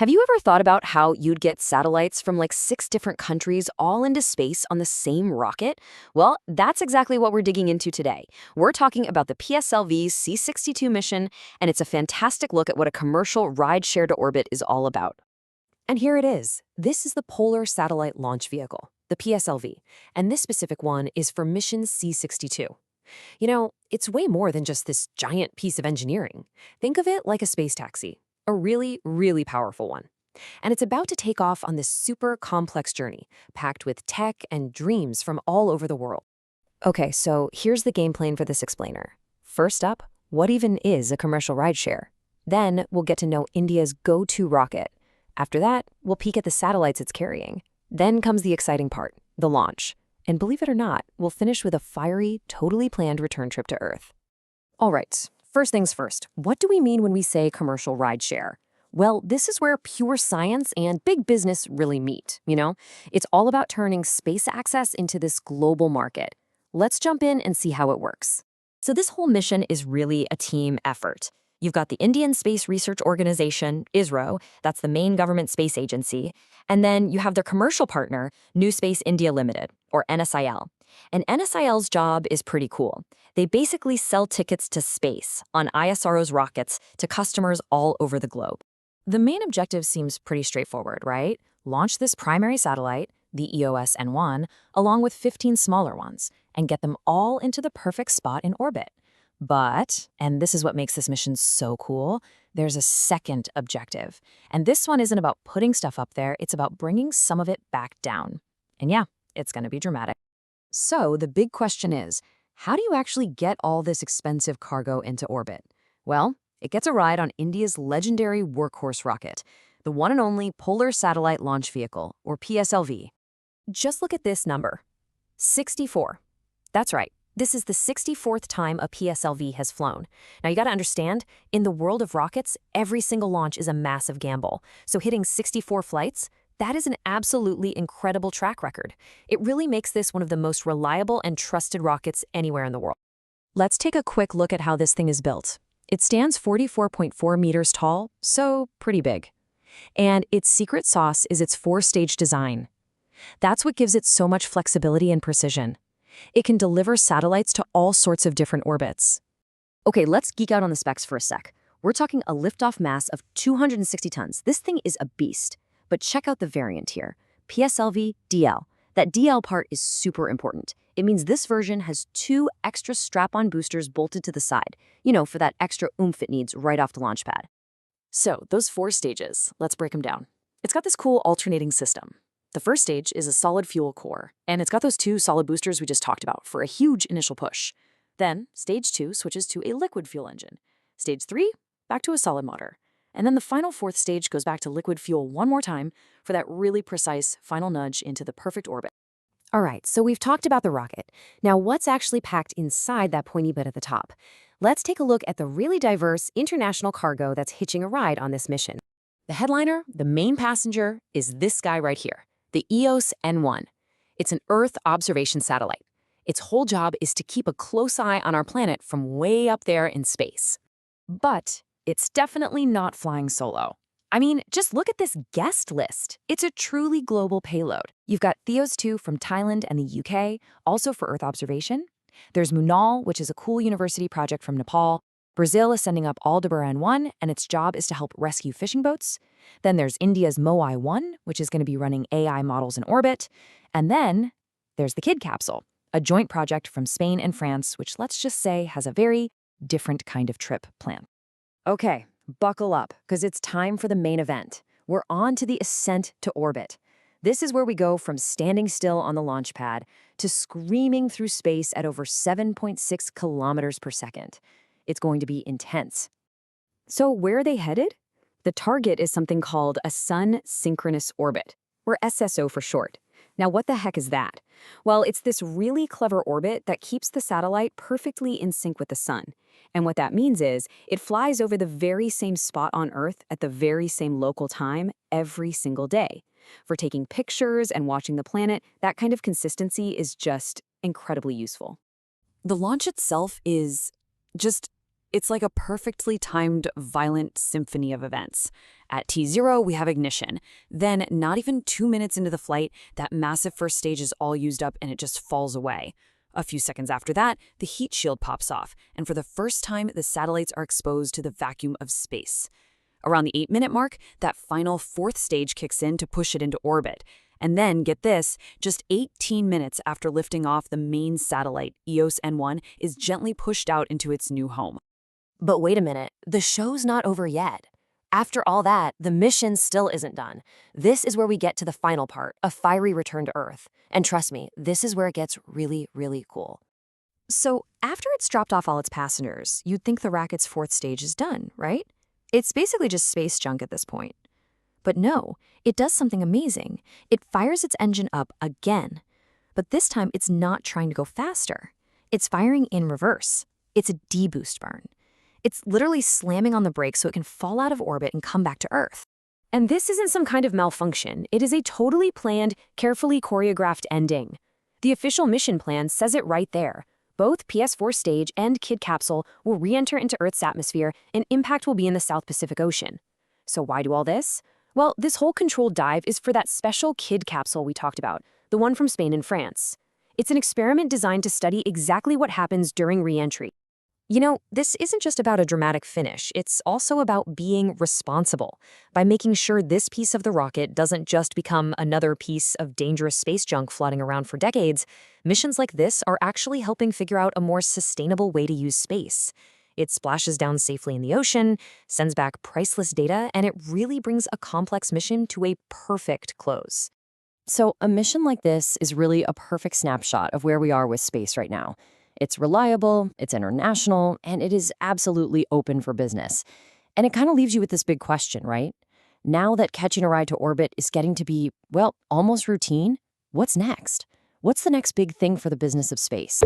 Have you ever thought about how you'd get satellites from like 6 different countries all into space on the same rocket? Well, that's exactly what we're digging into today. We're talking about the PSLV-C62 mission, and it's a fantastic look at what a commercial ride-share to orbit is all about. And here it is. This is the Polar Satellite Launch Vehicle, the PSLV, and this specific one is for mission C62. It's way more than just this giant piece of engineering. Think of it like a space taxi, a really, really powerful one. And it's about to take off on this super complex journey, packed with tech and dreams from all over the world. Okay, so here's the game plan for this explainer. First up, what even is a commercial rideshare? Then we'll get to know India's go-to rocket. After that, we'll peek at the satellites it's carrying. Then comes the exciting part, the launch. And believe it or not, we'll finish with a fiery, totally planned return trip to Earth. All right, first things first, what do we mean when we say commercial rideshare? Well, this is where pure science and big business really meet. It's all about turning space access into this global market. Let's jump in and see how it works. So this whole mission is really a team effort. You've got the Indian Space Research Organization, ISRO, that's the main government space agency, and then you have their commercial partner, New Space India Limited, or NSIL. And NSIL's job is pretty cool. They basically sell tickets to space on ISRO's rockets to customers all over the globe. The main objective seems pretty straightforward, right? Launch this primary satellite, the EOS N1, along with 15 smaller ones, and get them all into the perfect spot in orbit. But, and this is what makes this mission so cool, there's a second objective. And this one isn't about putting stuff up there, it's about bringing some of it back down. And yeah, it's going to be dramatic. So the big question is, how do you actually get all this expensive cargo into orbit? Well, it gets a ride on India's legendary workhorse rocket, the one and only Polar Satellite Launch Vehicle, or PSLV. Just look at this number, 64. That's right. This is the 64th time a PSLV has flown. Now you got to understand, in the world of rockets, every single launch is a massive gamble. So hitting 64 flights, that is an absolutely incredible track record. It really makes this one of the most reliable and trusted rockets anywhere in the world. Let's take a quick look at how this thing is built. It stands 44.4 meters tall, so pretty big. And its secret sauce is its 4-stage design. That's what gives it so much flexibility and precision. It can deliver satellites to all sorts of different orbits. Okay, let's geek out on the specs for a sec. We're talking a liftoff mass of 260 tons. This thing is a beast. But check out the variant here, PSLV DL. That DL part is super important. It means this version has 2 extra strap-on boosters bolted to the side, for that extra oomph it needs right off the launch pad. So those 4 stages, let's break them down. It's got this cool alternating system. The first stage is a solid fuel core, and it's got those 2 solid boosters we just talked about for a huge initial push. Then, stage 2 switches to a liquid fuel engine. Stage 3, back to a solid motor. And then the final 4th stage goes back to liquid fuel one more time for that really precise final nudge into the perfect orbit. All right, so we've talked about the rocket. Now, what's actually packed inside that pointy bit at the top? Let's take a look at the really diverse international cargo that's hitching a ride on this mission. The headliner, the main passenger, is this guy right here. The EOS N1. It's an Earth observation satellite. Its whole job is to keep a close eye on our planet from way up there in space. But it's definitely not flying solo. I mean, just look at this guest list. It's a truly global payload. You've got Theos 2 from Thailand and the UK, also for Earth observation. There's Munal, which is a cool university project from Nepal. Brazil is sending up Aldebaran 1, and its job is to help rescue fishing boats. Then there's India's Moai 1, which is going to be running AI models in orbit. And then there's the Kid capsule, a joint project from Spain and France, which let's just say has a very different kind of trip plan. Okay, buckle up, because it's time for the main event. We're on to the ascent to orbit. This is where we go from standing still on the launch pad to screaming through space at over 7.6 kilometers per second. It's going to be intense. So where are they headed? The target is something called a Sun Synchronous Orbit, or SSO for short. Now, what the heck is that? Well, it's this really clever orbit that keeps the satellite perfectly in sync with the sun. And what that means is it flies over the very same spot on Earth at the very same local time every single day. For taking pictures and watching the planet, that kind of consistency is just incredibly useful. The launch itself is it's like a perfectly timed, violent symphony of events. At T0, we have ignition. Then, not even 2 minutes into the flight, that massive first stage is all used up and it just falls away. A few seconds after that, the heat shield pops off, and for the first time, the satellites are exposed to the vacuum of space. Around the 8-minute mark, that final fourth stage kicks in to push it into orbit. And then, get this, just 18 minutes after lifting off, the main satellite, EOS N1, is gently pushed out into its new home. But wait a minute, the show's not over yet. After all that, the mission still isn't done. This is where we get to the final part, a fiery return to Earth. And trust me, this is where it gets really, really cool. So, after it's dropped off all its passengers, you'd think the rocket's fourth stage is done, right? It's basically just space junk at this point. But no, it does something amazing. It fires its engine up again. But this time, it's not trying to go faster. It's firing in reverse. It's a deboost burn. It's literally slamming on the brakes so it can fall out of orbit and come back to Earth. And this isn't some kind of malfunction. It is a totally planned, carefully choreographed ending. The official mission plan says it right there. Both PS4 stage and Kid capsule will re-enter into Earth's atmosphere, and impact will be in the South Pacific Ocean. So why do all this? Well, this whole controlled dive is for that special Kid capsule we talked about, the one from Spain and France. It's an experiment designed to study exactly what happens during re-entry. You know, this isn't just about a dramatic finish, it's also about being responsible, by making sure this piece of the rocket doesn't just become another piece of dangerous space junk floating around for decades. Missions like this are actually helping figure out a more sustainable way to use space. It splashes down safely in the ocean, sends back priceless data, and it really brings a complex mission to a perfect close. So a mission like this is really a perfect snapshot of where we are with space right now. It's reliable, it's international, and it is absolutely open for business. And it kind of leaves you with this big question, right? Now that catching a ride to orbit is getting to be, well, almost routine, what's next? What's the next big thing for the business of space?